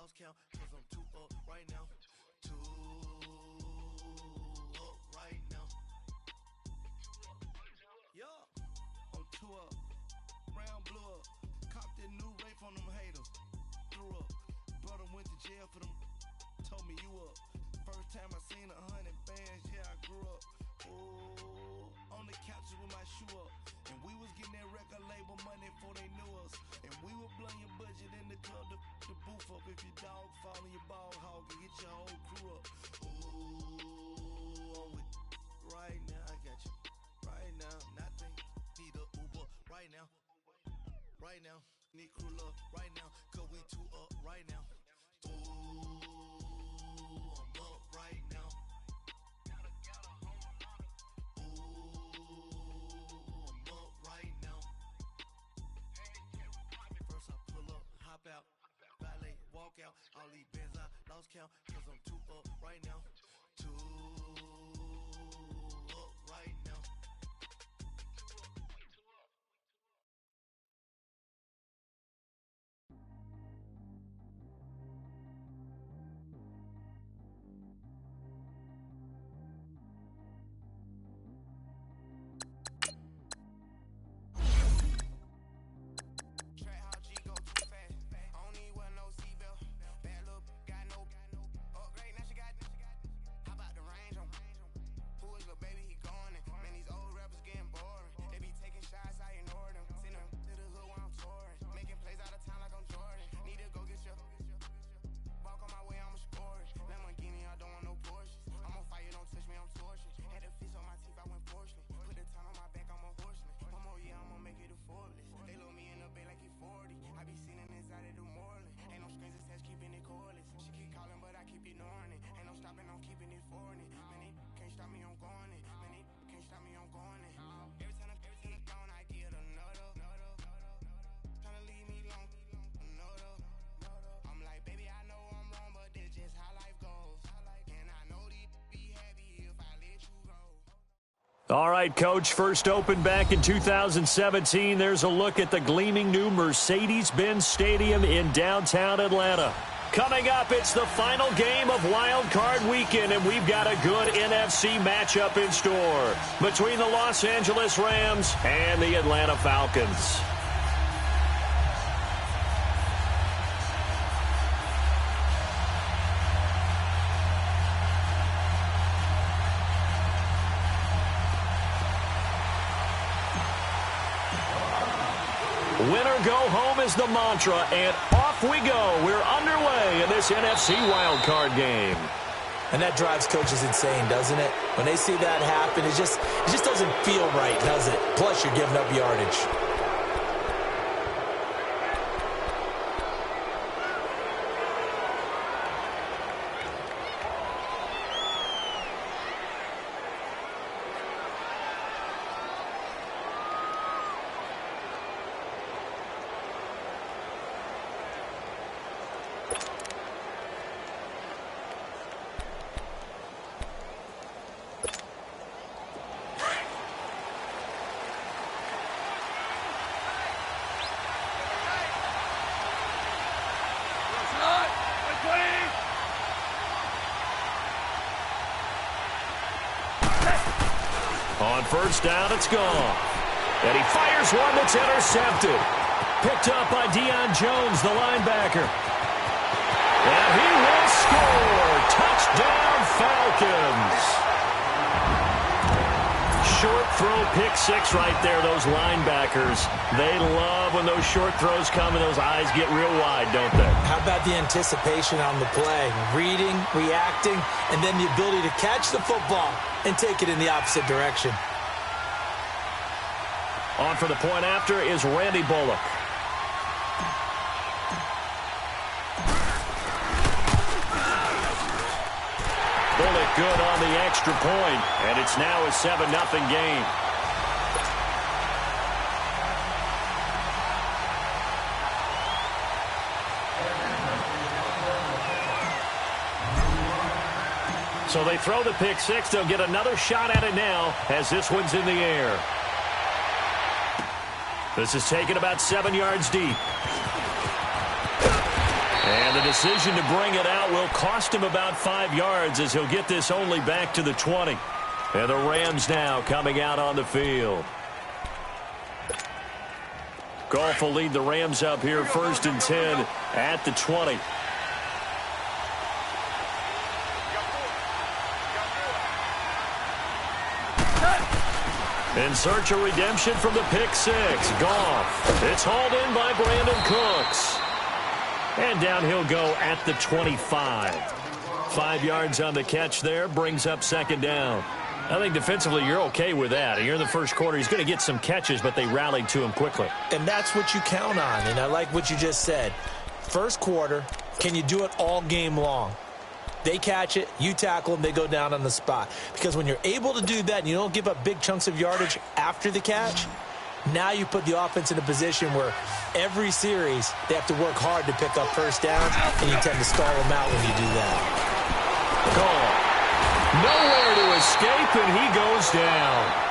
lost count, cause I'm 2 up right now. 2 up right now. Yeah, I'm 2 up. Round blew up. Copped that new Ray from them haters. Threw up. Brother went to jail for them. Told me you up. First time I seen 100 bands, yeah, I grew up. Ooh, on the couches with my shoe up. And we was getting that record label money before they knew us. And we were blowing your budget in the club to boof up. If your dog fall in your ball hog and get your whole crew up. Ooh, I'm with right now, I got you. Right now, nothing. Need a Uber right now. Right now, need crew love right now. Cause we 2 up right now. Ooh, I'm up right now. Out, valet, walk out, all these bands I lost count, cause I'm 2 up right now. 2 up right now. All right, Coach, first opened back in 2017. There's a look at the gleaming new Mercedes-Benz Stadium in downtown Atlanta. Coming up, it's the final game of Wild Card Weekend, and we've got a good NFC matchup in store between the Los Angeles Rams and the Atlanta Falcons. Winner go home is the mantra, and off we go. We're underway in this NFC wildcard game. And that drives coaches insane, doesn't it? When they see that happen, it just doesn't feel right, does it? Plus, you're giving up yardage. On first down, it's gone. And he fires one that's intercepted. Picked up by Deion Jones, the linebacker. And he will score. Touchdown, Falcons. Short throw, pick six right there, those linebackers. They love when those short throws come and those eyes get real wide, don't they? How about the anticipation on the play? Reading, reacting, and then the ability to catch the football and take it in the opposite direction. On for the point after is Randy Bullock. Bullock good on the extra point, and it's now a 7-0 game. So they throw the pick six. They'll get another shot at it now as this one's in the air. This is taken about 7 yards deep. And the decision to bring it out will cost him about 5 yards as he'll get this only back to the 20. And the Rams now coming out on the field. Goff will lead the Rams up here 1st and 10 at the 20. In search of redemption from the pick six. Goff. It's hauled in by Brandon Cooks. And down he'll go at the 25. 5 yards on the catch there. Brings up 2nd down. I think defensively you're okay with that. You're in the first quarter. He's going to get some catches, but they rallied to him quickly. And that's what you count on. And I like what you just said. First quarter, can you do it all game long? They catch it, you tackle them, they go down on the spot. Because when you're able to do that and you don't give up big chunks of yardage after the catch, now you put the offense in a position where every series they have to work hard to pick up first downs, and you tend to stall them out when you do that. Goal. Nowhere to escape, and he goes down.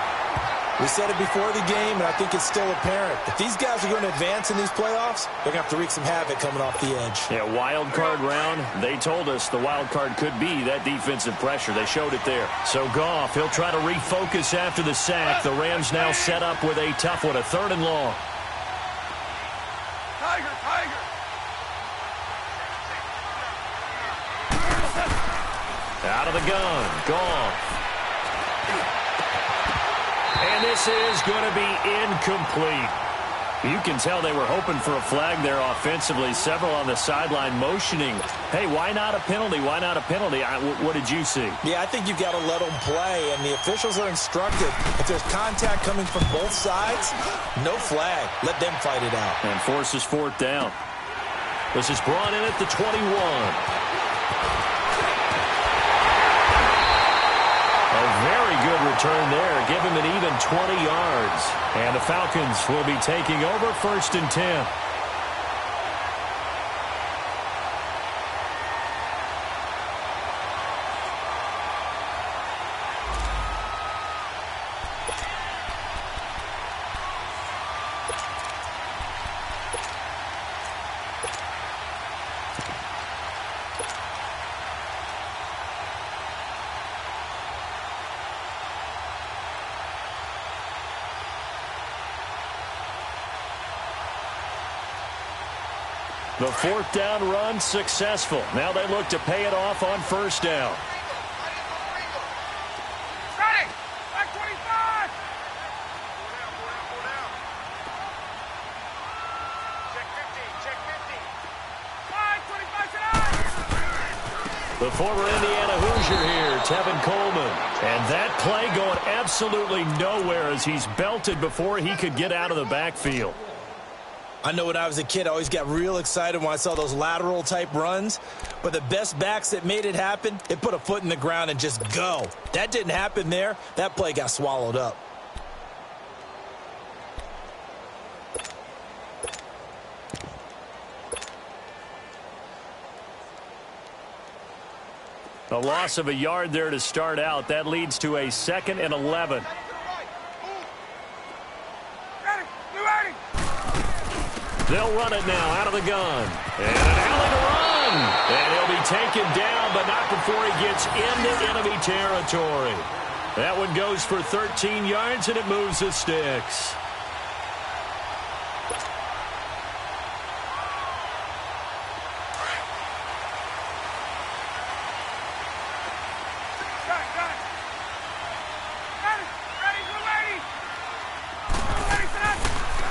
We said it before the game, and I think it's still apparent. If these guys are going to advance in these playoffs, they're going to have to wreak some havoc coming off the edge. Yeah, wild card round. They told us the wild card could be that defensive pressure. They showed it there. So Goff, he'll try to refocus after the sack. The Rams now set up with a tough one, a 3rd and long. Tiger, Tiger. Out of the gun, Goff. And this is going to be incomplete. You can tell they were hoping for a flag there offensively. Several on the sideline motioning. Hey, why not a penalty? Why not a penalty? What did you see? Yeah, I think you've got to let them play, and the officials are instructed. If there's contact coming from both sides, no flag. Let them fight it out. And forces 4th down. This is brought in at the 21. A very good return there. Give him an even 20 yards. And the Falcons will be taking over 1st and 10. The 4th down run successful. Now they look to pay it off on 1st down. Ready! Back 25! Check 50, check 50. 5, 25 tonight! The former Indiana Hoosier here, Tevin Coleman. And that play going absolutely nowhere as he's belted before he could get out of the backfield. I know when I was a kid, I always got real excited when I saw those lateral-type runs. But the best backs that made it happen, they put a foot in the ground and just go. That didn't happen there. That play got swallowed up. A loss of a yard there to start out. That leads to a 2nd and 11. They'll run it now out of the gun. And an alley to run. And he'll be taken down, but not before he gets into enemy territory. That one goes for 13 yards, and it moves the sticks.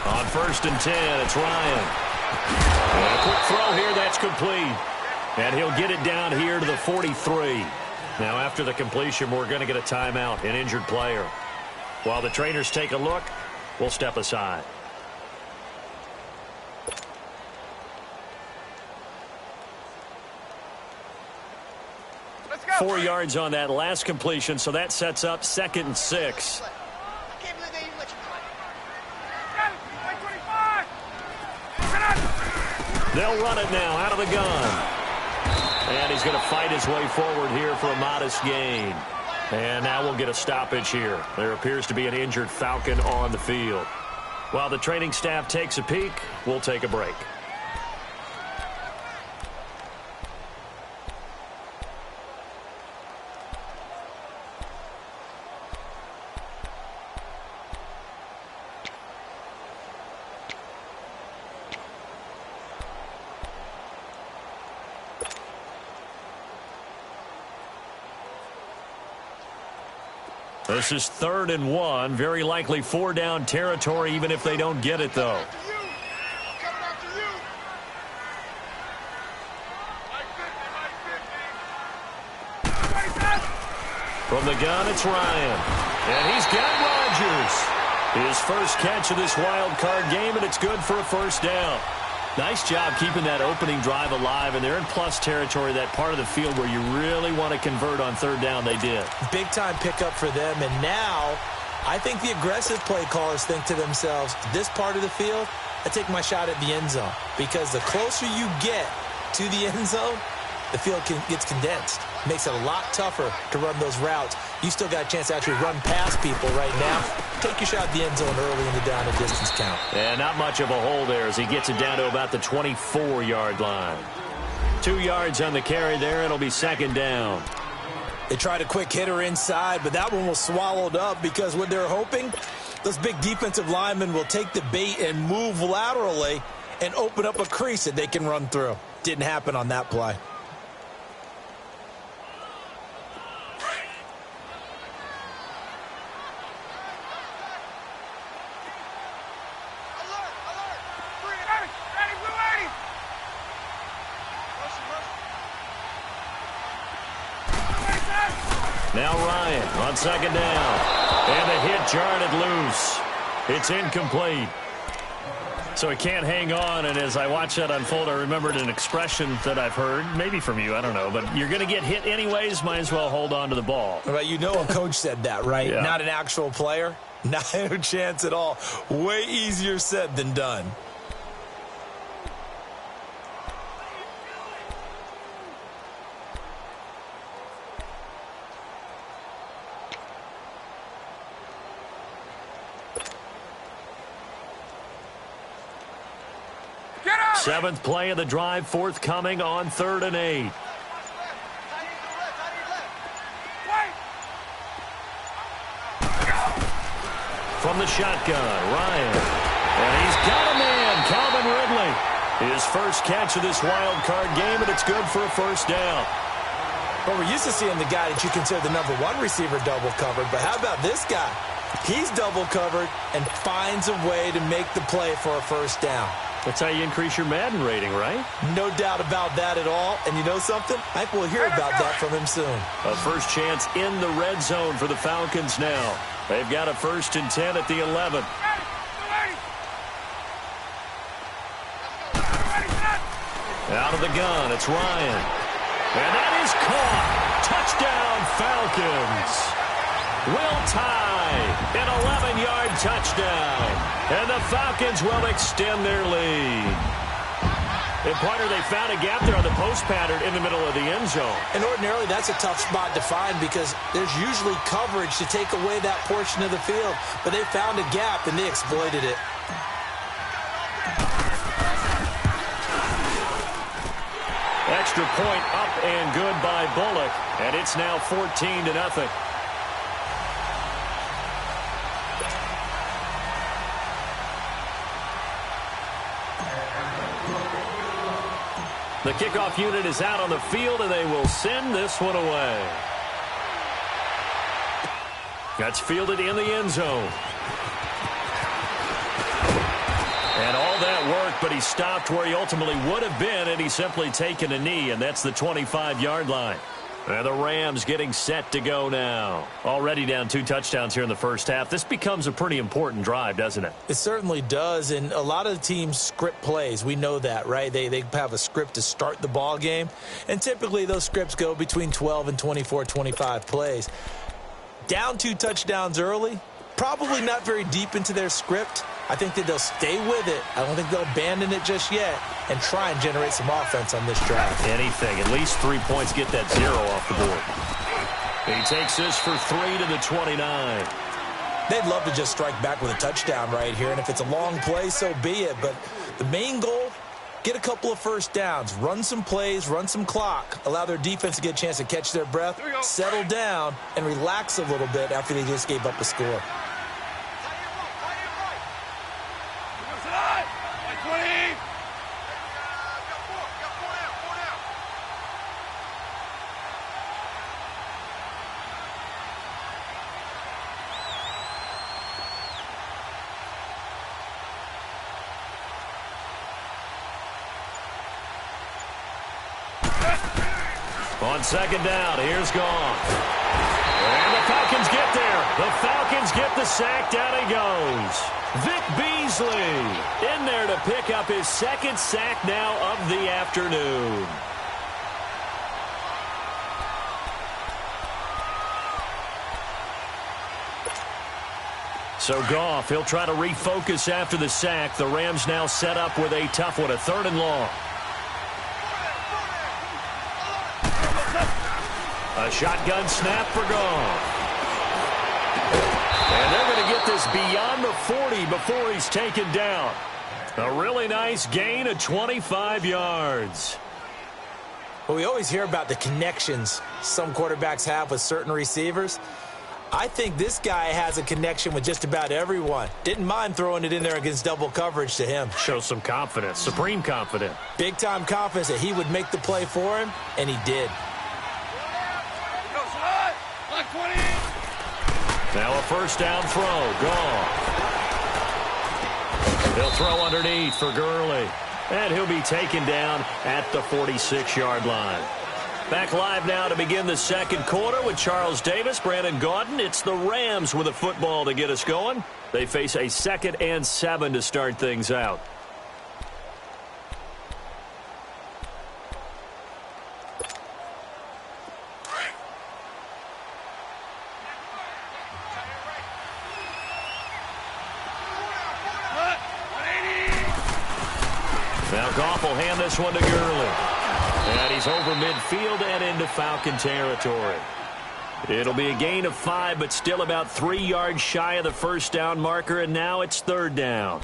On 1st and 10, it's Ryan. And a quick throw here, that's complete. And he'll get it down here to the 43. Now, after the completion, we're going to get a timeout, an injured player. While the trainers take a look, we'll step aside. Let's go. 4 yards on that last completion, so that sets up 2nd and 6. They'll run it now out of the gun. And he's going to fight his way forward here for a modest gain. And now we'll get a stoppage here. There appears to be an injured Falcon on the field. While the training staff takes a peek, we'll take a break. This is 3rd and 1. Very likely 4-down territory, even if they don't get it, though. From the gun, it's Ryan. And he's got Rodgers. His first catch of this wild card game, and it's good for a first down. Nice job keeping that opening drive alive, and they're in plus territory, that part of the field where you really want to convert on 3rd down. They did. Big-time pickup for them, and now I think the aggressive play callers think to themselves, this part of the field, I take my shot at the end zone, because the closer you get to the end zone, the field gets condensed. Makes it a lot tougher to run those routes. You still got a chance to actually run past people right now. Take your shot at the end zone early in the down and distance count. And not much of a hole there as he gets it down to about the 24-yard line. 2 yards on the carry there. It'll be 2nd down. They tried a quick hitter inside, but that one was swallowed up because what they're hoping, those big defensive linemen will take the bait and move laterally and open up a crease that they can run through. Didn't happen on that play. Now Ryan on 2nd down. And the hit jarred it loose. It's incomplete. So he can't hang on, and as I watch that unfold, I remembered an expression that I've heard, maybe from you, I don't know, but you're going to get hit anyways, might as well hold on to the ball. Well, you know a coach said that, right? Yeah. Not an actual player? Not a chance at all. Way easier said than done. Seventh play of the drive, forthcoming on 3rd and 8. From the shotgun, Ryan. And he's got a man, Calvin Ridley. His first catch of this wild card game, and it's good for a first down. Well, we're used to seeing the guy that you consider the #1 receiver double covered, but how about this guy? He's double covered and finds a way to make the play for a first down. That's how you increase your Madden rating, right? No doubt about that at all. And you know something? I think we'll hear about that from him soon. A first chance in the red zone for the Falcons now. They've got a 1st and 10 at the 11. Out of the gun, it's Ryan. And that is caught. Touchdown, Falcons. Will tie an 11-yard touchdown. And the Falcons will extend their lead. And partner, they found a gap there on the post pattern in the middle of the end zone. And ordinarily that's a tough spot to find because there's usually coverage to take away that portion of the field. But they found a gap and they exploited it. Extra point up and good by Bullock. And it's now 14-0. The kickoff unit is out on the field, and they will send this one away. That's fielded in the end zone. And all that work, but he stopped where he ultimately would have been, and he's simply taken a knee, and that's the 25-yard line. And the Rams getting set to go now. Already down 2 touchdowns here in the first half. This becomes a pretty important drive, doesn't it? It certainly does, and a lot of the teams script plays. We know that, right? They have a script to start the ball game, and typically those scripts go between 12 and 24, 25 plays. Down 2 touchdowns early, probably not very deep into their script. I think that they'll stay with it. I don't think they'll abandon it just yet and try and generate some offense on this drive. Anything. At least 3 points, get that 0 off the board. He takes this for 3 to the 29. They'd love to just strike back with a touchdown right here, and if it's a long play, so be it. But the main goal, get a couple of first downs, run some plays, run some clock, allow their defense to get a chance to catch their breath, settle down, and relax a little bit after they just gave up a score. On second down, here's Goff. And the Falcons get there. The Falcons get the sack. Down he goes. Vic Beasley in there to pick up his second sack now of the afternoon. So Goff, he'll try to refocus after the sack. The Rams now set up with a tough one, a 3rd and long. A shotgun snap for Goff. And they're going to get this beyond the 40 before he's taken down. A really nice gain of 25 yards. Well, we always hear about the connections some quarterbacks have with certain receivers. I think this guy has a connection with just about everyone. Didn't mind throwing it in there against double coverage to him. Shows some confidence, supreme confidence. Big-time confidence that he would make the play for him, and he did. Now a first down throw. Goff. He'll throw underneath for Gurley. And he'll be taken down at the 46-yard line. Back live now to begin the second quarter with Charles Davis, Brandon Gaudin. It's the Rams with a football to get us going. They face a 2nd and 7 to start things out. Now Goff will hand this one to Gurley. And he's over midfield and into Falcon territory. It'll be a gain of 5, but still about 3 yards shy of the first down marker, and now it's 3rd down.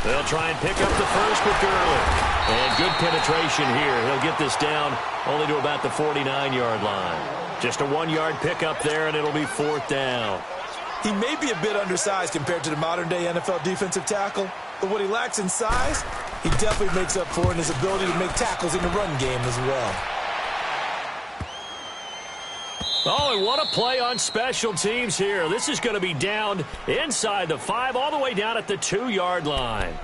They'll try and pick up the first with Gurley. And good penetration here. He'll get this down only to about the 49-yard line. Just a 1-yard pickup there, and it'll be 4th down. He may be a bit undersized compared to the modern-day NFL defensive tackle, but what he lacks in size, he definitely makes up for in his ability to make tackles in the run game as well. Oh, and what a play on special teams here. This is going to be down inside the 5, all the way down at the 2-yard line.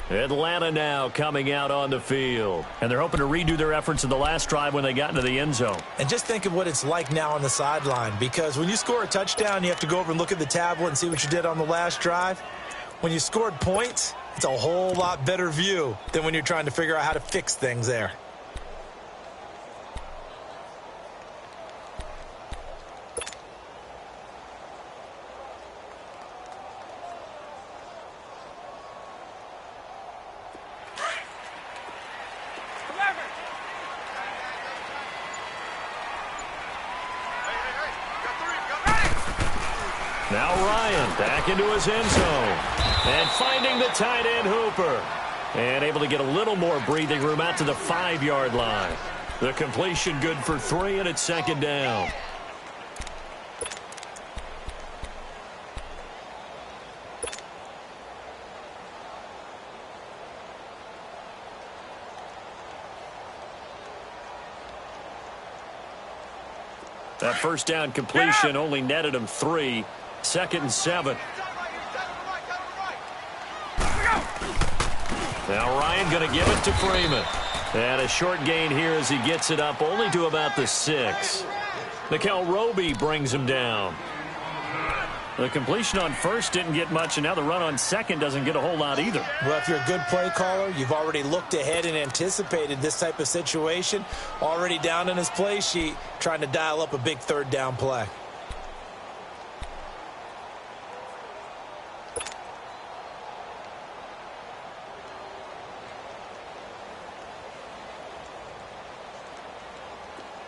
Atlanta now coming out on the field. And they're hoping to redo their efforts in the last drive when they got into the end zone. And just think of what it's like now on the sideline, because when you score a touchdown, you have to go over and look at the tablet and see what you did on the last drive. When you scored points, it's a whole lot better view than when you're trying to figure out how to fix things there. Now Ryan back into his end zone. And finding the tight end Hooper. And able to get a little more breathing room out to the 5-yard line. The completion good for 3, and it's 2nd down. That first down completion only netted him 3. 2nd and 7. Now Ryan going to give it to Freeman. And a short gain here as he gets it up only to about the 6. Nickel Roby brings him down. The completion on first didn't get much, and now the run on second doesn't get a whole lot either. Well, if you're a good play caller, you've already looked ahead and anticipated this type of situation. Already down in his play sheet, trying to dial up a big 3rd down play.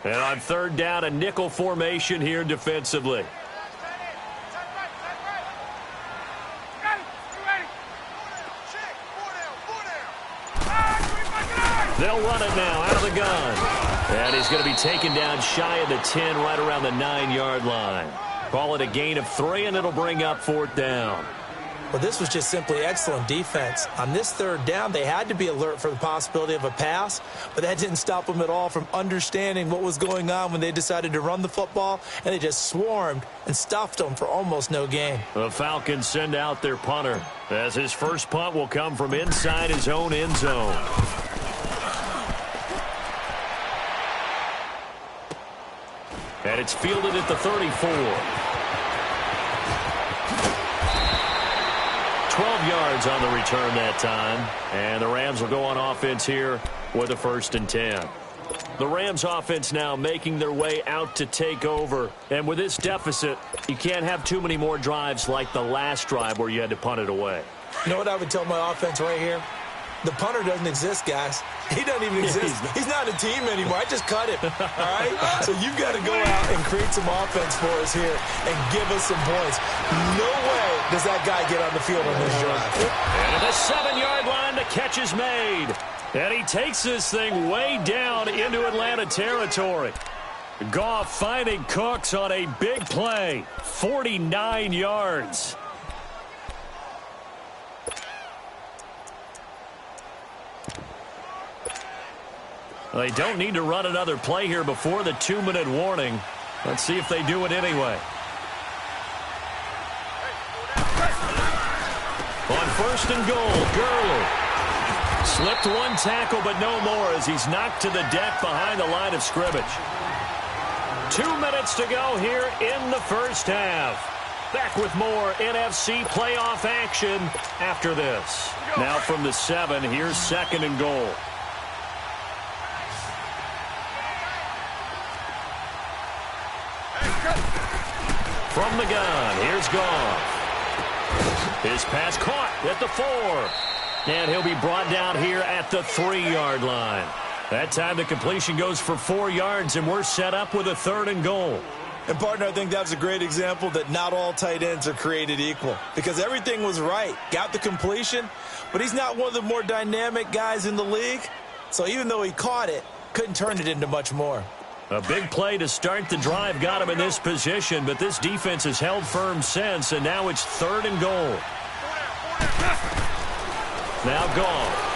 And on 3rd down, a nickel formation here defensively. They'll run it now out of the gun. And he's going to be taken down shy of the 10, right around the 9-yard line. Call it a gain of 3, and it'll bring up 4th down. Well, this was just simply excellent defense. On this 3rd down, they had to be alert for the possibility of a pass, but that didn't stop them at all from understanding what was going on when they decided to run the football, and they just swarmed and stuffed them for almost no gain. The Falcons send out their punter, as his first punt will come from inside his own end zone. And it's fielded at the 34. 12 yards on the return that time. And the Rams will go on offense here with a 1st and 10. The Rams offense now making their way out to take over. And with this deficit, you can't have too many more drives like the last drive where you had to punt it away. You know what I would tell my offense right here? The punter doesn't exist, guys. He doesn't even exist. He's not a team anymore. I just cut him, all right? So you've got to go out and create some offense for us here and give us some points. No way does that guy get on the field on this drive. And at the 7-yard line, the catch is made. And he takes this thing way down into Atlanta territory. Goff finding Cooks on a big play. 49 yards. They don't need to run another play here before the 2-minute warning. Let's see if they do it anyway. On 1st and goal, Gurley. Slipped one tackle, but no more as he's knocked to the deck behind the line of scrimmage. 2 minutes to go here in the first half. Back with more NFC playoff action after this. Now from the 7, here's 2nd and goal. From the gun, here's Goff. His pass caught at the 4. And he'll be brought down here at the 3-yard line. That time the completion goes for 4 yards, and we're set up with a 3rd and goal. And, partner, I think that's a great example that not all tight ends are created equal. Because everything was right. Got the completion, but he's not one of the more dynamic guys in the league. So even though he caught it, couldn't turn it into much more. A big play to start the drive got him in this position, but this defense has held firm since, and now it's 3rd and goal. Now Goff.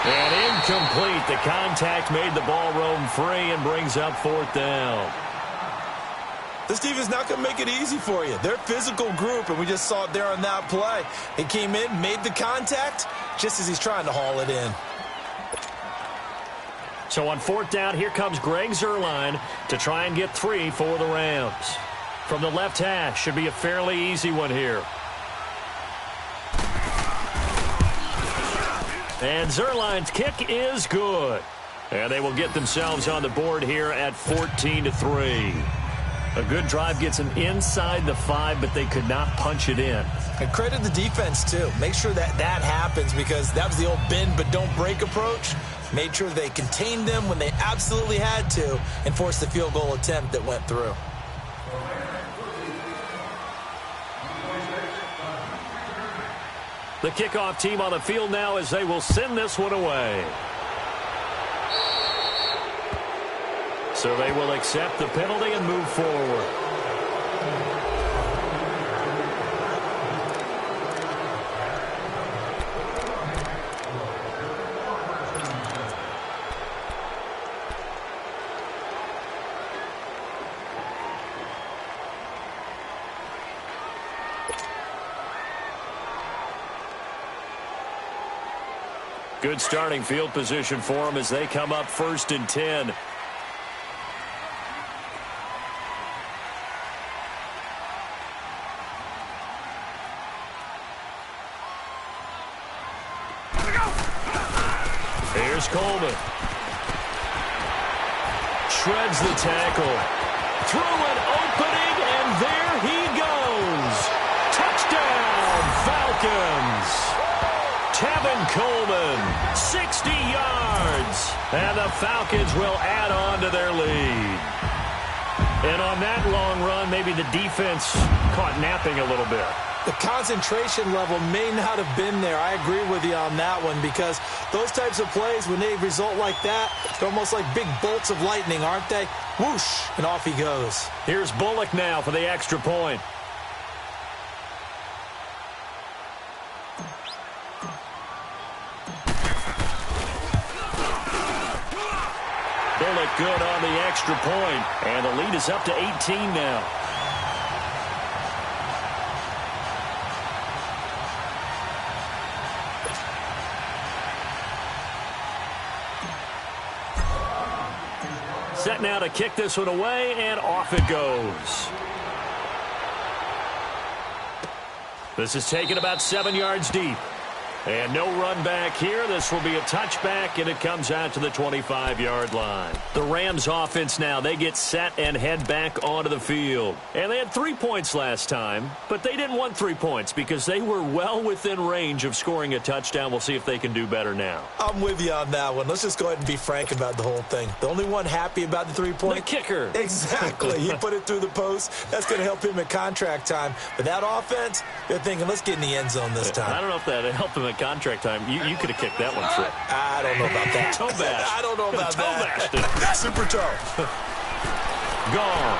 And incomplete. The contact made the ball roam free and brings up 4th down. This defense is not going to make it easy for you. They're a physical group, and we just saw it there on that play. He came in, made the contact, just as he's trying to haul it in. So on 4th down, here comes Greg Zuerlein to try and get 3 for the Rams. From the left hash, should be a fairly easy one here. And Zuerlein's kick is good. And they will get themselves on the board here at 14-3. A good drive gets them inside the 5, but they could not punch it in. And credit the defense, too. Make sure that happens, because that was the old bend but don't break approach. Made sure they contained them when they absolutely had to and forced the field goal attempt that went through. The kickoff team on the field now as they will send this one away. So they will accept the penalty and move forward. Good starting field position for them as they come up 1st and 10. Here's Coleman. Shreds the tackle. Through an opening, and there he goes. Touchdown, Falcons. Tevin Coleman, 60 yards. And the Falcons will add on to their lead. And on that long run, maybe the defense caught napping a little bit. The concentration level may not have been there. I agree with you on that one, because those types of plays, when they result like that, they're almost like big bolts of lightning, aren't they? Whoosh, and off he goes. Here's Bullock now for the extra point. Bullock good on the extra point, and the lead is up to 18 now. Set now to kick this one away, and off it goes. This is taken about 7 yards deep. And no run back here. This will be a touchback, and it comes out to the 25-yard line. The Rams offense now, they get set and head back onto the field. And they had 3 points last time, but they didn't want 3 points because they were well within range of scoring a touchdown. We'll see if they can do better now. I'm with you on that one. Let's just go ahead and be frank about the whole thing. The only one happy about the 3 point? The kicker. Exactly. He put it through the post. That's going to help him at contract time. But that offense, they're thinking, let's get in the end zone this time. I don't know if that helped him at contract time. You could have kicked that one through. I don't know about that. Toe bash. I don't know about that. Toe bashed it. Super toe. Gone.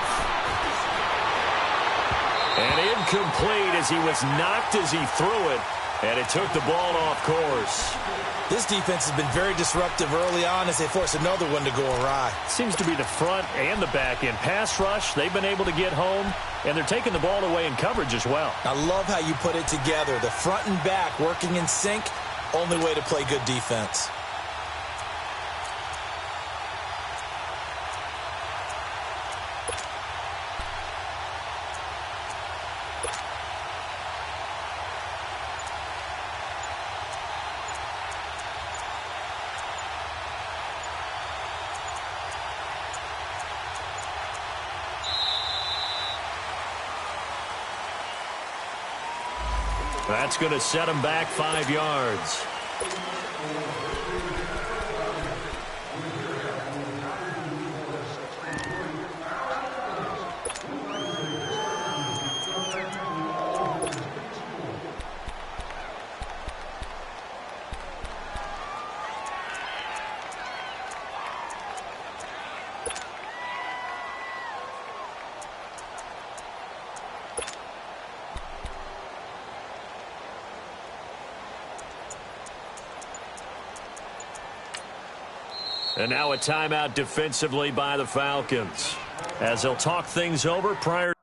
And incomplete as he was knocked as he threw it. And it took the ball off course. This defense has been very disruptive early on as they force another one to go awry. Seems to be the front and the back end. Pass rush, they've been able to get home, and they're taking the ball away in coverage as well. I love how you put it together. The front and back working in sync, only way to play good defense. That's going to set him back 5 yards. And now a timeout defensively by the Falcons, as they'll talk things over prior.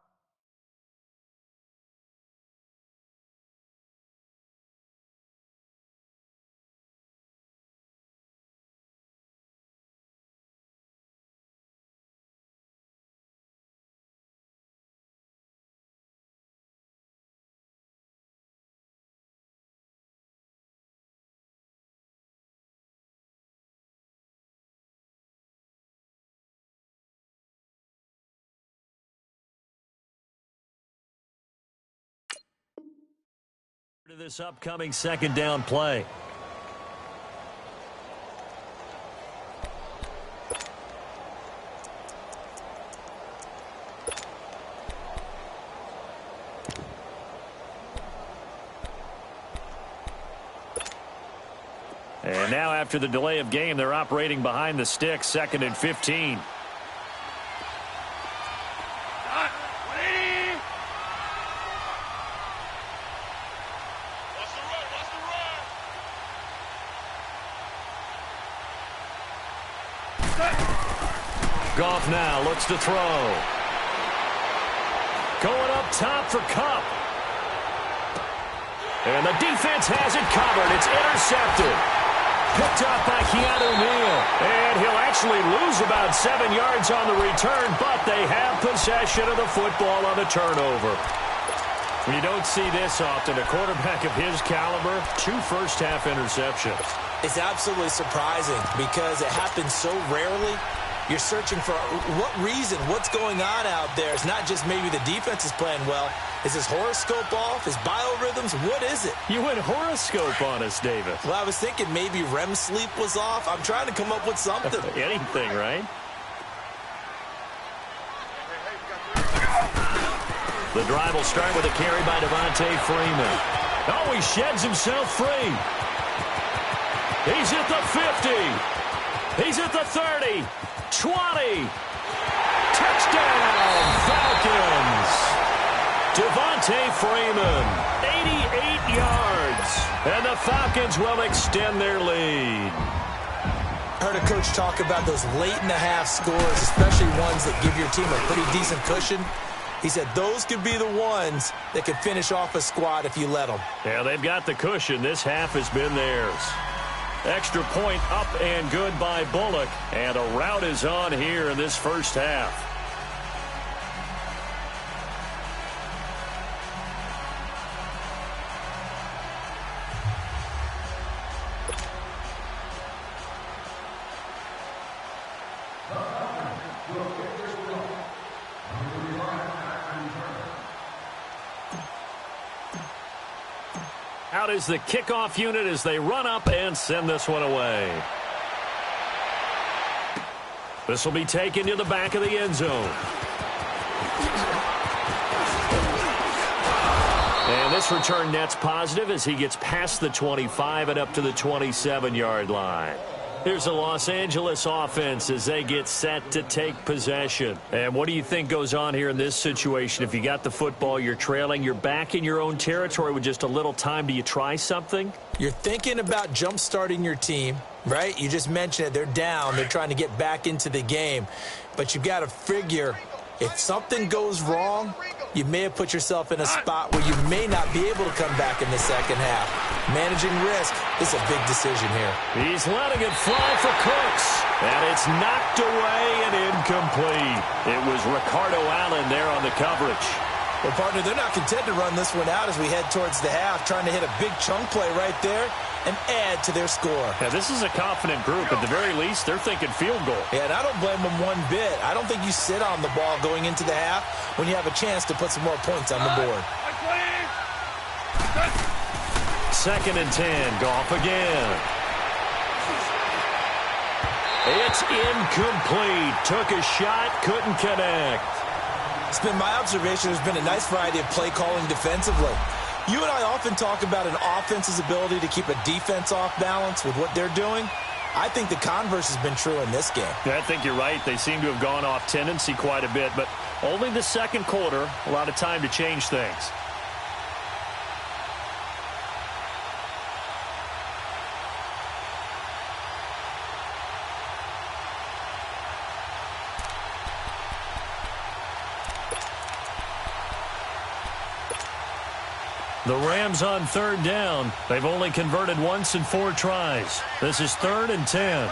To this upcoming second down play. And now after the delay of game, they're operating behind the sticks, 2nd and 15. Goff now looks to throw. Going up top for Kupp. And the defense has it covered. It's intercepted. Picked up by Keanu Neal. And he'll actually lose about 7 yards on the return, but they have possession of the football on the turnover. You don't see this often. A quarterback of his caliber, 2 first-half interceptions. It's absolutely surprising because it happens so rarely. You're searching for what reason, what's going on out there. It's not just maybe the defense is playing well. Is his horoscope off? His biorhythms? What is it? You went horoscope on us, David. Well, I was thinking maybe REM sleep was off. I'm trying to come up with something. Anything, right? The drive will start with a carry by Devontae Freeman. Oh, he sheds himself free. He's at the 50. He's at the 30. 20. Touchdown, Falcons. Devontae Freeman, 88 yards. And the Falcons will extend their lead. I heard a coach talk about those late-in-the-half scores, especially ones that give your team a pretty decent cushion. He said those could be the ones that could finish off a squad if you let them. Yeah, they've got the cushion. This half has been theirs. Extra point up and good by Bullock. And a rout is on here in this first half. Out is the kickoff unit as they run up and send this one away. This will be taken to the back of the end zone. And this return net's positive as he gets past the 25 and up to the 27-yard line. Here's the Los Angeles offense as they get set to take possession. And what do you think goes on here in this situation? If you got the football, you're trailing, you're back in your own territory with just a little time. Do you try something? You're thinking about jump-starting your team, right? You just mentioned it. They're down. They're trying to get back into the game. But you've got to figure if something goes wrong, you may have put yourself in a spot where you may not be able to come back in the second half. Managing risk is a big decision here. He's letting it fly for Cooks. And it's knocked away and incomplete. It was Ricardo Allen there on the coverage. Well, partner, they're not content to run this one out as we head towards the half, trying to hit a big chunk play right there and add to their score. Yeah, this is a confident group. At the very least, they're thinking field goal. Yeah, and I don't blame them one bit. I don't think you sit on the ball going into the half when you have a chance to put some more points on the board. 2nd and 10. Goff again. It's incomplete. Took a shot, couldn't connect. It's been my observation there's been a nice variety of play calling defensively. You and I often talk about an offense's ability to keep a defense off balance with what they're doing. I think the converse has been true in this game. Yeah, I think you're right. They seem to have gone off tendency quite a bit, but only the second quarter, a lot of time to change things. The Rams on 3rd down. They've only converted once in 4 tries. This is 3rd and 10.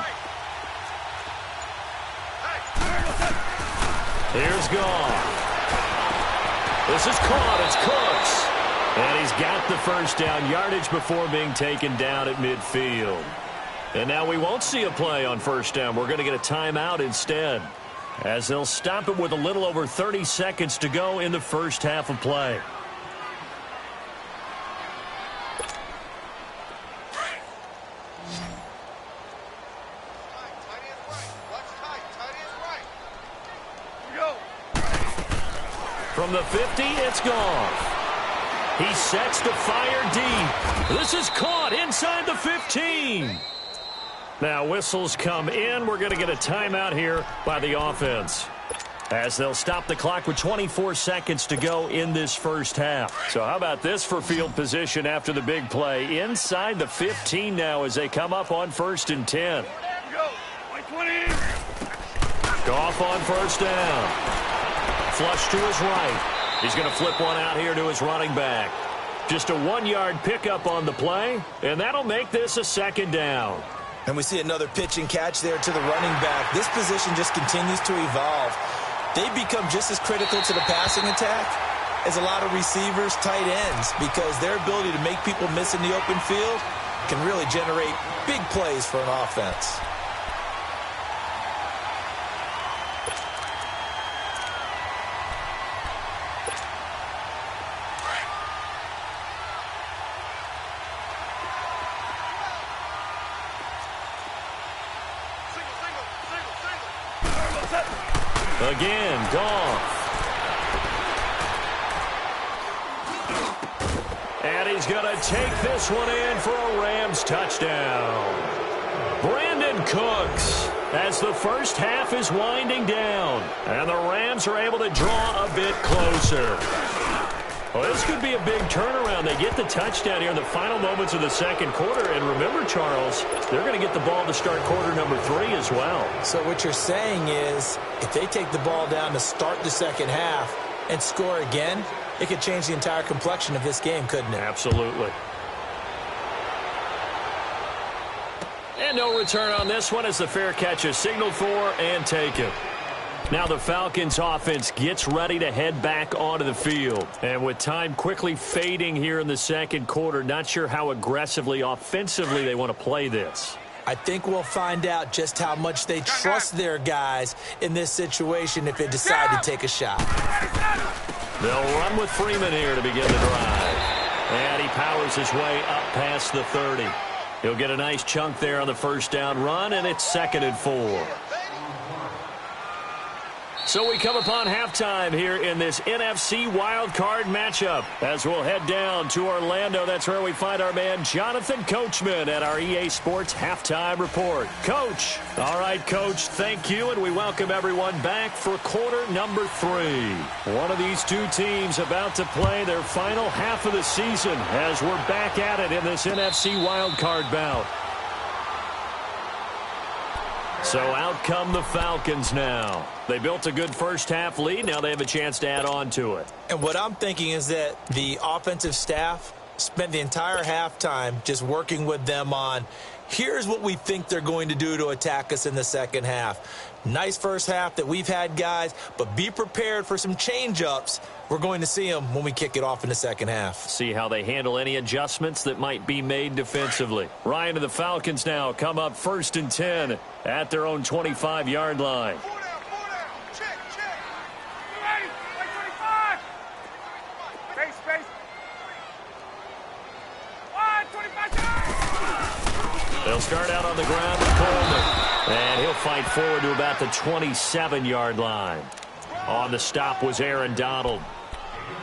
Here's Goff. This is caught. It's Cooks. And he's got the first down yardage before being taken down at midfield. And now we won't see a play on 1st down. We're going to get a timeout instead, as they'll stop it with a little over 30 seconds to go in the first half of play. From the 50, it's Goff. He sets to fire deep. This is caught inside the 15. Now whistles come in. We're going to get a timeout here by the offense, as they'll stop the clock with 24 seconds to go in this first half. So how about this for field position after the big play? Inside the 15 now as they come up on 1st and 10. Goff on 1st down. Flush to his right. He's going to flip one out here to his running back. Just a 1-yard pickup on the play, and that'll make this a 2nd down. And we see another pitch and catch there to the running back. This position just continues to evolve. They become just as critical to the passing attack as a lot of receivers, tight ends, because their ability to make people miss in the open field can really generate big plays for an offense. Again, Goff. he's going to take this one in for a Rams touchdown. Brandon Cooks, as the first half is winding down, and the Rams are able to draw a bit closer. Well, this could be a big turnaround. They get the touchdown here in the final moments of the second quarter. And remember, Charles, they're going to get the ball to start quarter number 3 as well. So what you're saying is if they take the ball down to start the second half and score again, it could change the entire complexion of this game, couldn't it? Absolutely. And no return on this one as the fair catch is signaled for and taken. Now the Falcons offense gets ready to head back onto the field. And with time quickly fading here in the second quarter, not sure how aggressively, offensively they want to play this. I think we'll find out just how much they trust their guys in this situation if they decide to take a shot. They'll run with Freeman here to begin the drive. And he powers his way up past the 30. He'll get a nice chunk there on the first down run, and it's 2nd and 4. So we come upon halftime here in this NFC wildcard matchup. As we'll head down to Orlando, that's where we find our man Jonathan Coachman at our EA Sports Halftime Report. Coach. All right, Coach, thank you, and we welcome everyone back for quarter number 3. One of these two teams about to play their final half of the season as we're back at it in this NFC wildcard bout. So out come the Falcons now. They built a good first-half lead. Now they have a chance to add on to it. And what I'm thinking is that the offensive staff spent the entire halftime just working with them on, here's what we think they're going to do to attack us in the second half. Nice first half that we've had, guys, but be prepared for some change-ups. We're going to see them when we kick it off in the second half. See how they handle any adjustments that might be made defensively. Ryan and the Falcons now come up 1st and 10 at their own 25-yard line. They'll start out on the ground with Coleman, and he'll fight forward to about the 27-yard line. On the stop was Aaron Donald.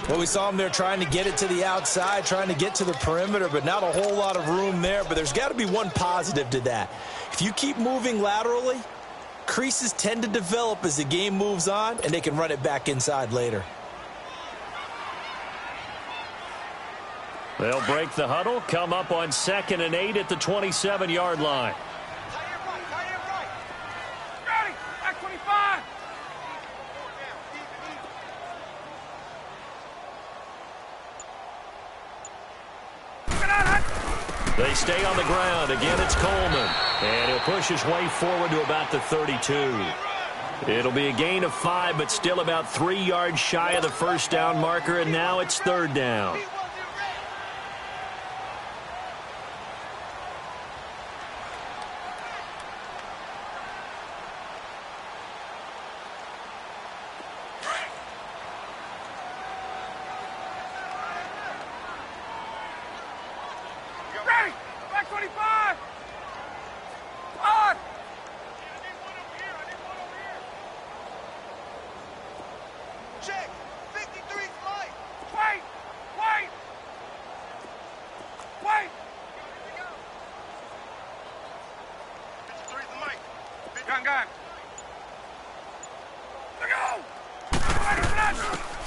Well, we saw him there trying to get it to the outside, trying to get to the perimeter, but not a whole lot of room there. But there's got to be one positive to that. If you keep moving laterally, creases tend to develop as the game moves on, and they can run it back inside later. They'll break the huddle, come up on 2nd and 8 at the 27-yard line. They stay on the ground. Again, it's Coleman. And he'll push his way forward to about the 32. It'll be a gain of 5, but still about 3 yards shy of the first down marker, and now it's 3rd down.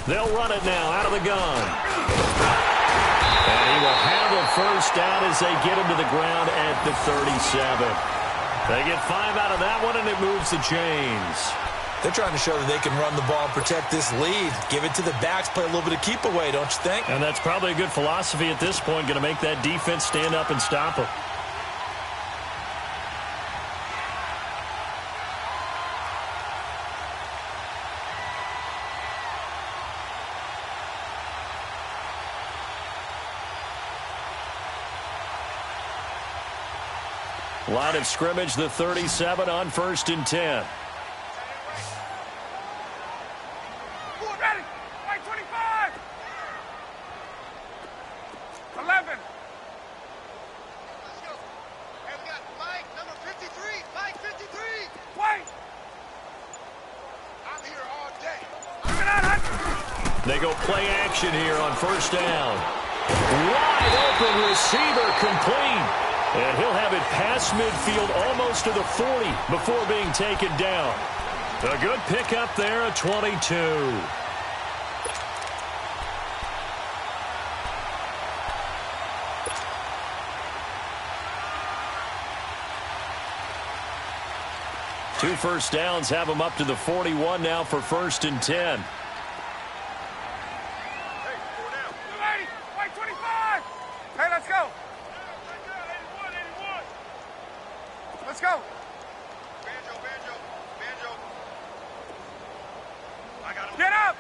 They'll run it now out of the gun. And he will handle first down as they get him to the ground at the 37. They get 5 out of that one, and it moves the chains. They're trying to show that they can run the ball and protect this lead. Give it to the backs, play a little bit of keep away, don't you think? And that's probably a good philosophy at this point, going to make that defense stand up and stop them. Line of scrimmage, the 37 on 1st and 10. Ready? 25. 11. Let's go. Hey, we got Mike, number 53. Mike, 53. Wait. I'm here all day. They go play action here on 1st down. Wide open receiver complete. And he'll have it past midfield almost to the 40 before being taken down. A good pickup there at 22. Two first downs have him up to the 41 now for 1st and 10. Hey, 4 down. 280. White 25. Hey, let's go. 81. Let's go. Banjo. I got him. Get up.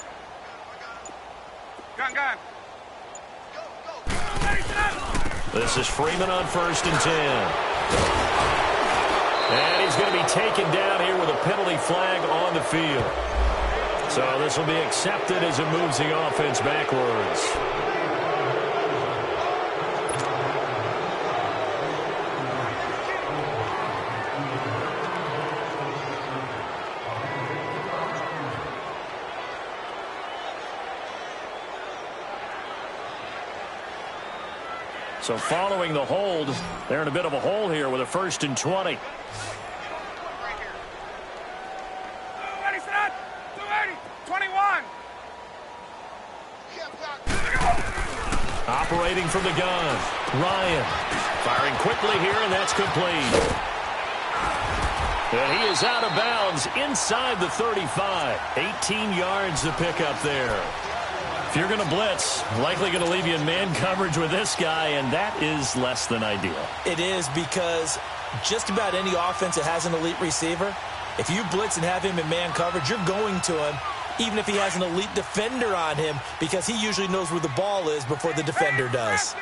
I got him. Gun. Go. This is Freeman on 1st and 10. And he's going to be taken down here with a penalty flag on the field. So this will be accepted as it moves the offense backwards. So following the hold, they're in a bit of a hole here with a 1st and 20. Operating from the gun, Ryan firing quickly here, and that's complete. And he is out of bounds inside the 35. 18 yards to pick up there. If you're going to blitz, likely going to leave you in man coverage with this guy, and that is less than ideal. It is, because just about any offense that has an elite receiver, if you blitz and have him in man coverage, you're going to him, even if he has an elite defender on him, because he usually knows where the ball is before the defender does.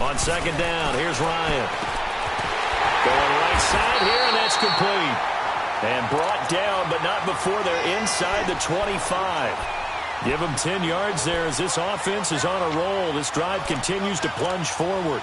On 2nd down, here's Ryan. Going right side here, and that's complete. And brought down, but not before they're inside the 25. Give them 10 yards there as this offense is on a roll. This drive continues to plunge forward.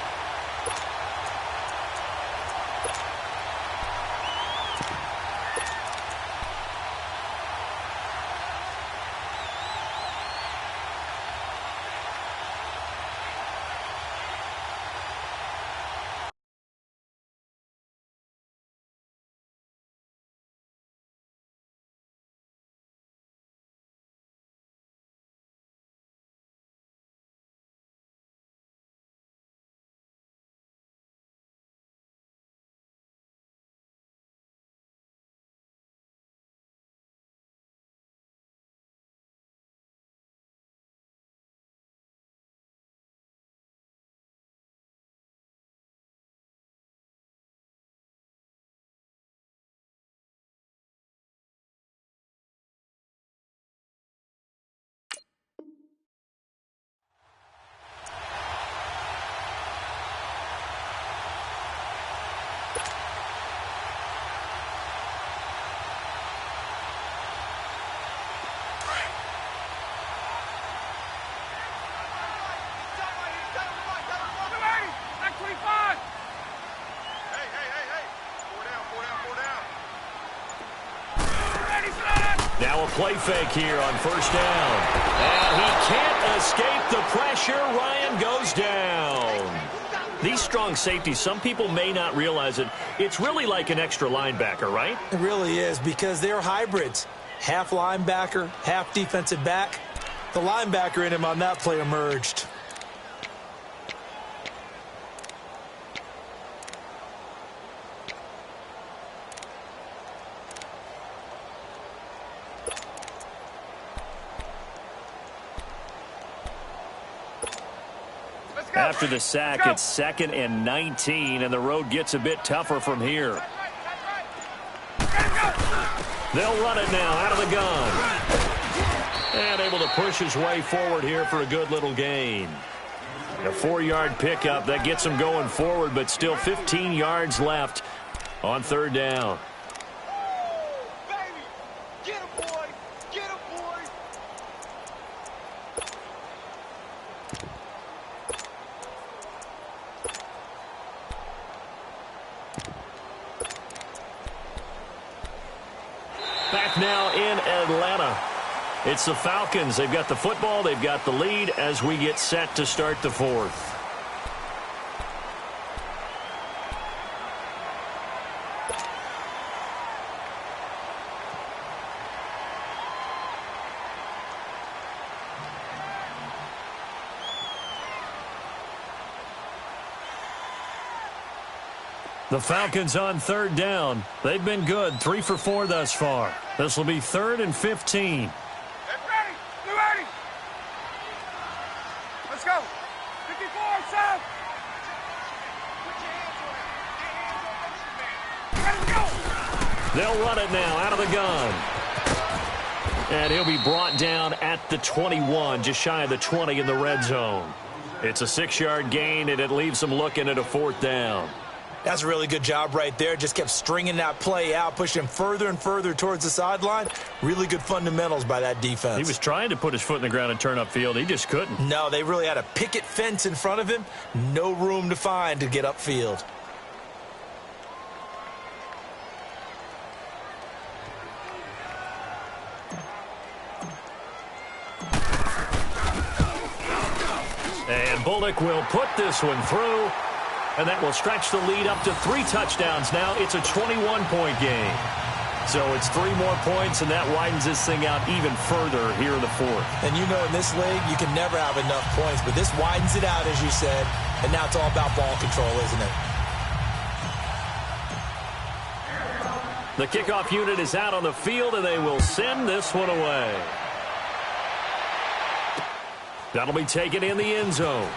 Now a play fake here on 1st down. And he can't escape the pressure. Ryan goes down. These strong safeties, some people may not realize it. It's really like an extra linebacker, right? It really is, because they're hybrids. Half linebacker, half defensive back. The linebacker in him on that play emerged. After the sack, it's 2nd and 19, and the road gets a bit tougher from here. They'll run it now out of the gun. And able to push his way forward here for a good little gain. A 4-yard pickup that gets him going forward, but still 15 yards left on 3rd down. Back now in Atlanta. It's the Falcons. They've got the football. They've got the lead as we get set to start the fourth. The Falcons on third down. They've been good, 3 for 4 thus far. This will be 3rd and 15. Get ready! Get ready! Let's go! 54, Sam! Put your hands on it. Let's go! They'll run it now out of the gun. And he'll be brought down at the 21, just shy of the 20 in the red zone. It's a 6-yard gain, and it leaves them looking at a 4th down. That's a really good job right there. Just kept stringing that play out, pushing him further and further towards the sideline. Really good fundamentals by that defense. He was trying to put his foot in the ground and turn upfield. He just couldn't. No, they really had a picket fence in front of him. No room to find to get upfield. And Bullock will put this one through. And that will stretch the lead up to 3 touchdowns now. It's a 21-point game. So it's 3 more points, and that widens this thing out even further here in the 4th. And you know in this league, you can never have enough points, but this widens it out, as you said, and now it's all about ball control, isn't it? The kickoff unit is out on the field, and they will send this one away. That'll be taken in the end zone.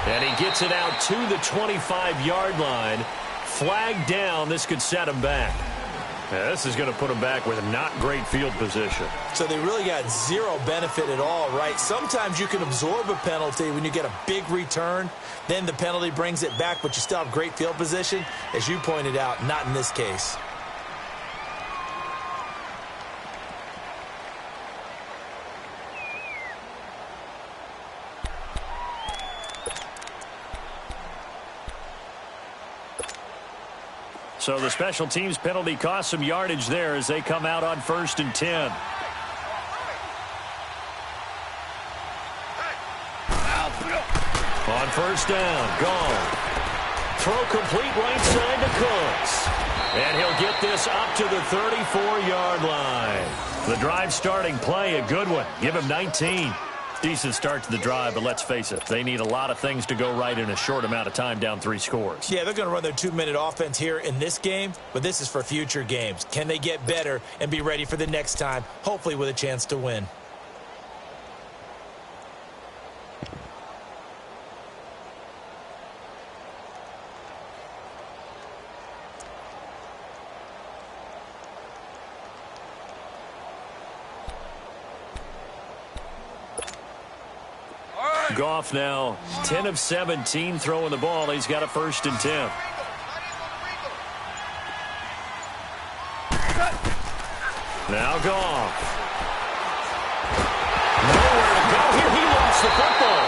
And he gets it out to the 25-yard line. Flagged down. This could set him back. Yeah, this is going to put him back with not great field position. So they really got zero benefit at all, right? Sometimes you can absorb a penalty when you get a big return. Then the penalty brings it back, but you still have great field position. As you pointed out, not in this case. So the special teams penalty cost some yardage there as they come out on 1st and 10. On 1st down, gone. Throw complete right side to Cooks. And he'll get this up to the 34-yard line. The drive starting play, a good one. Give him 19. Decent start to the drive, but let's face it, they need a lot of things to go right in a short amount of time, down 3 scores. Yeah, they're going to run their 2-minute offense here in this game, but this is for future games. Can they get better and be ready for the next time, hopefully with a chance to win? Goff now 10 of 17 throwing the ball. He's got a 1st and 10. Now Goff. Nowhere to go here. He lost the football.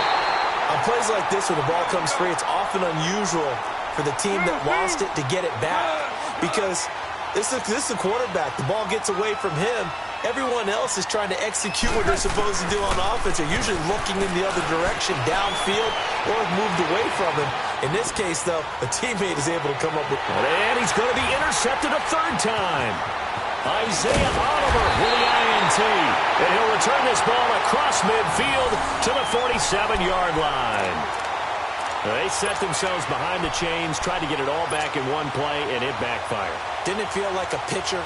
On plays like this, when the ball comes free, it's often unusual for the team that lost it to get it back, because this is the quarterback. The ball gets away from him. Everyone else is trying to execute what they're supposed to do on offense. They're usually looking in the other direction, downfield, or moved away from him. In this case, though, a teammate is able to come up with... And he's going to be intercepted a 3rd time. Isaiah Oliver with the INT. And he'll return this ball across midfield to the 47-yard line. They set themselves behind the chains, tried to get it all back in one play, and it backfired. Didn't it feel like a pitcher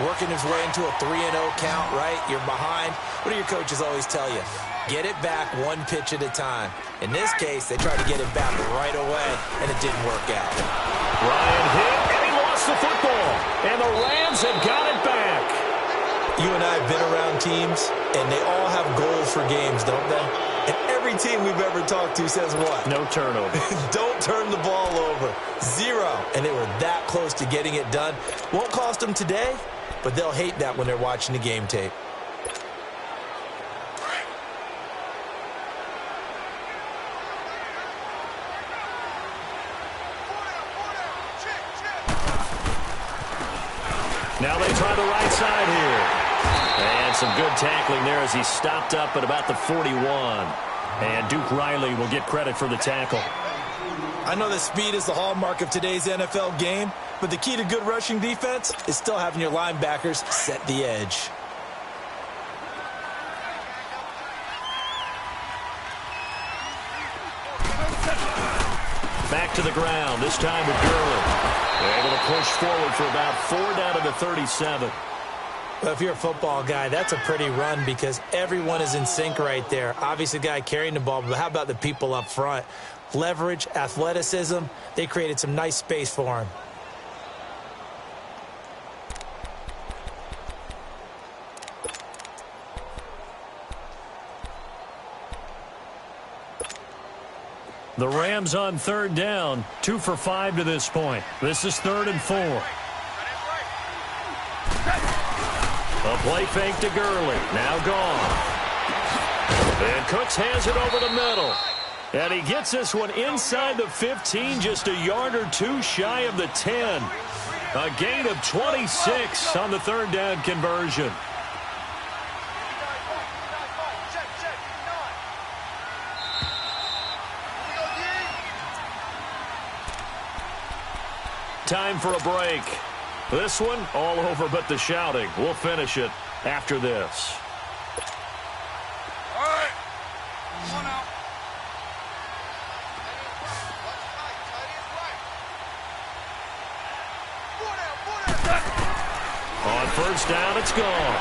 working his way into a 3-0 count, right? You're behind. What do your coaches always tell you? Get it back 1 pitch at a time. In this case, they tried to get it back right away, and it didn't work out. Ryan hit, and he lost the football. And the Rams have got it back. You and I have been around teams, and they all have goals for games, don't they? And every team we've ever talked to says what? No turnover. Don't turn the ball over. 0. And they were that close to getting it done. Won't cost them today, but they'll hate that when they're watching the game tape. Now they try the right side here. And some good tackling there as he stopped up at about the 41. And Duke Riley will get credit for the tackle. I know that speed is the hallmark of today's NFL game, but the key to good rushing defense is still having your linebackers set the edge. Back to the ground, this time with Gurley. They're able to push forward for about 4 down to the 37. Well, if you're a football guy, that's a pretty run because everyone is in sync right there. Obviously, the guy carrying the ball, but how about the people up front? Leverage, athleticism, they created some nice space for him. The Rams on 3rd down, 2 for 5 to this point. This is 3rd and 4. A play fake to Gurley, now gone. And Cooks has it over the middle. And he gets this one inside the 15, just a yard or 2 shy of the 10. A gain of 26 on the 3rd down conversion. Time for a break. This one all over but the shouting. We'll finish it after this. All right. One out. On 1st down, it's gone.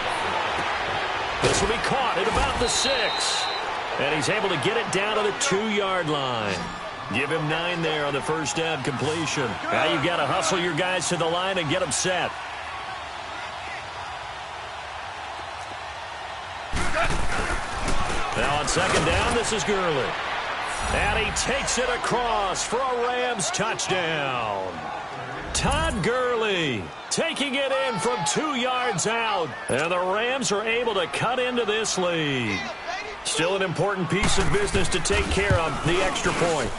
This will be caught at about the 6. And he's able to get it down to the 2-yard line. Give him 9 there on the 1st down completion. Now you've got to hustle your guys to the line and get them set. Now on 2nd down, this is Gurley. And he takes it across for a Rams touchdown. Todd Gurley taking it in from 2 yards out. And the Rams are able to cut into this lead. Still an important piece of business to take care of, the extra point.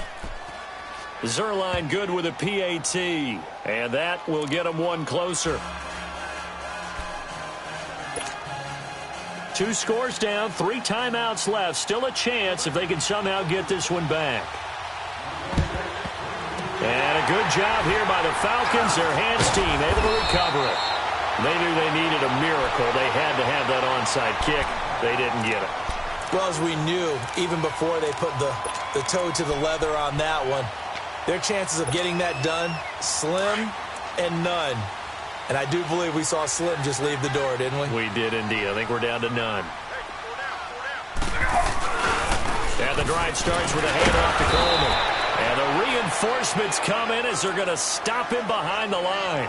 Zerline good with a PAT, and that will get him 1 closer. 2 scores down, 3 timeouts left. Still a chance if they can somehow get this one back. And a good job here by the Falcons. Their hands team able to recover it. They knew they needed a miracle. They had to have that onside kick. They didn't get it. Well, as we knew, even before they put the toe to the leather on that one, their chances of getting that done, slim and none. And I do believe we saw Slim just leave the door, didn't we? We did indeed. I think we're down to none. And the drive starts with a handoff to Coleman. And the reinforcements come in as they're going to stop him behind the line.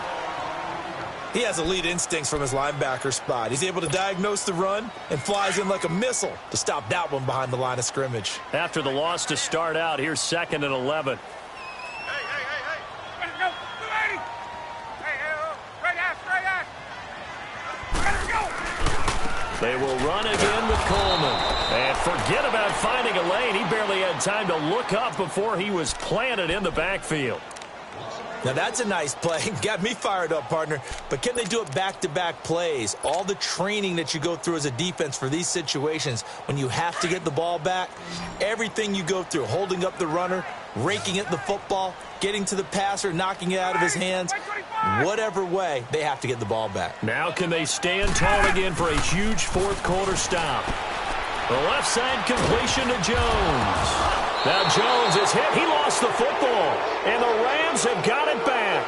He has elite instincts from his linebacker spot. He's able to diagnose the run and flies in like a missile to stop that one behind the line of scrimmage. After the loss to start out, here's 2nd and 11. They will run again with Coleman. And forget about finding a lane. He barely had time to look up before he was planted in the backfield. Now, that's a nice play. Got me fired up, partner. But can they do it back-to-back plays? All the training that you go through as a defense for these situations, when you have to get the ball back, everything you go through, holding up the runner, raking at the football, getting to the passer, knocking it out of his hands, whatever way, they have to get the ball back. Now can they stand tall again for a huge 4th quarter stop? The left side completion to Jones. Now Jones is hit. He lost the football, and the Rams have got it back.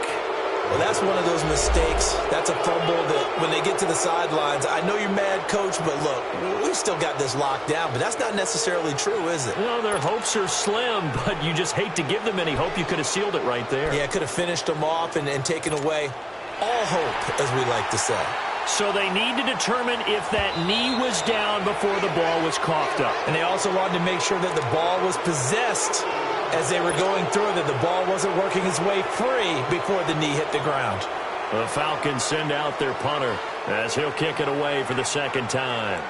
Well, that's one of those mistakes. That's a fumble that when they get to the sidelines, I know you're mad, Coach, but look, we've still got this locked down. But that's not necessarily true, is it? Well, their hopes are slim, but you just hate to give them any hope. You could have sealed it right there. Yeah, could have finished them off and taken away all hope, as we like to say. So they need to determine if that knee was down before the ball was coughed up. And they also wanted to make sure that the ball was possessed as they were going through, that the ball wasn't working its way free before the knee hit the ground. The Falcons send out their punter as he'll kick it away for the 2nd time.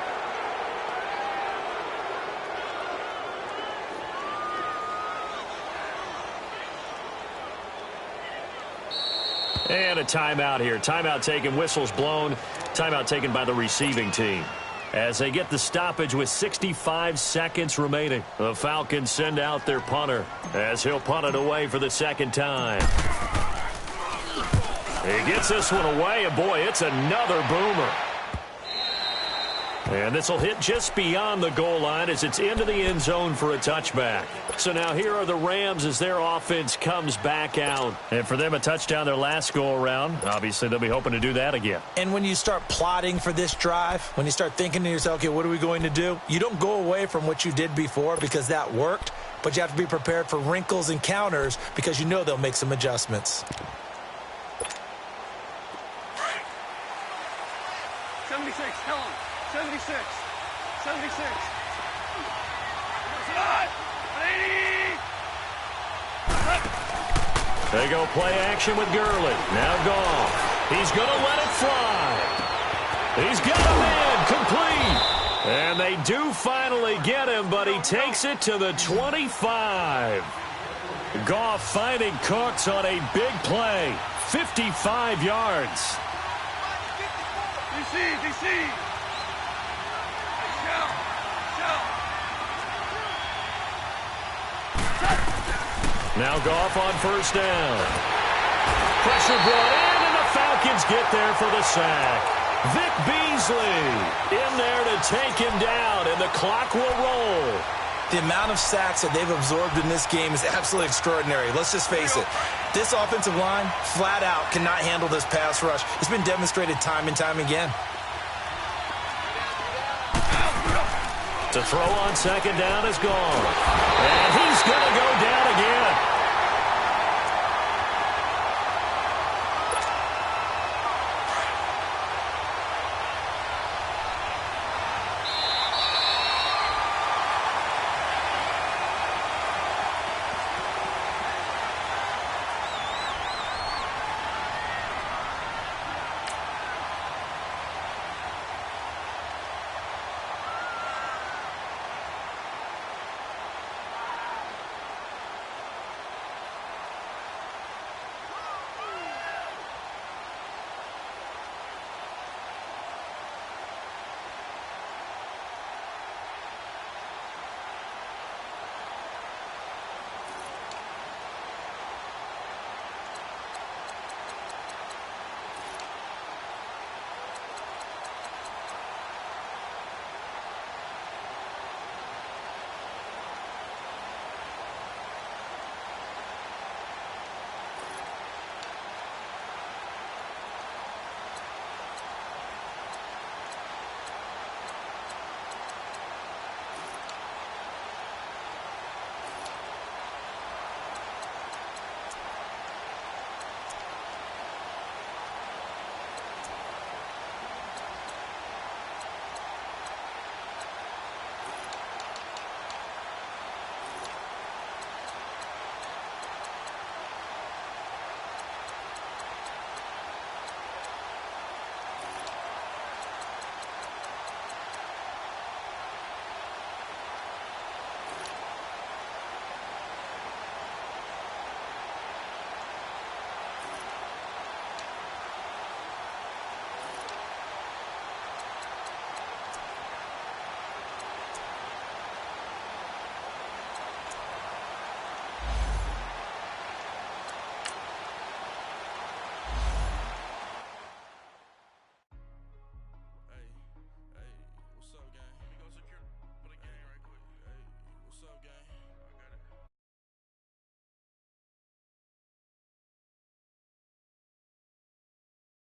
And a timeout here. Timeout taken, whistles blown. Timeout taken by the receiving team. As they get the stoppage with 65 seconds remaining, the Falcons send out their punter as he'll punt it away for the second time. He gets this one away, and boy, it's another boomer. And this will hit just beyond the goal line as it's into the end zone for a touchback. So now here are the Rams as their offense comes back out. And for them, a touchdown their last go-around. Obviously, they'll be hoping to do that again. And when you start plotting for this drive, when you start thinking to yourself, okay, what are we going to do? You don't go away from what you did before because that worked, but you have to be prepared for wrinkles and counters because you know they'll make some adjustments. 76, tell him. 76. 76. 80. They go play action with Gurley. Now Goff. He's going to let it fly. He's got him in. Complete. And they do finally get him, but he takes it to the 25. Goff finding Cooks on a big play. 55 yards. DC. Now Goff on first down. Pressure brought in, and the Falcons get there for the sack. Vic Beasley in there to take him down, and the clock will roll. The amount of sacks that they've absorbed in this game is absolutely extraordinary. Let's just face it. This offensive line, flat out, cannot handle this pass rush. It's been demonstrated time and time again. To throw on second down is gone. And he's going to go down again.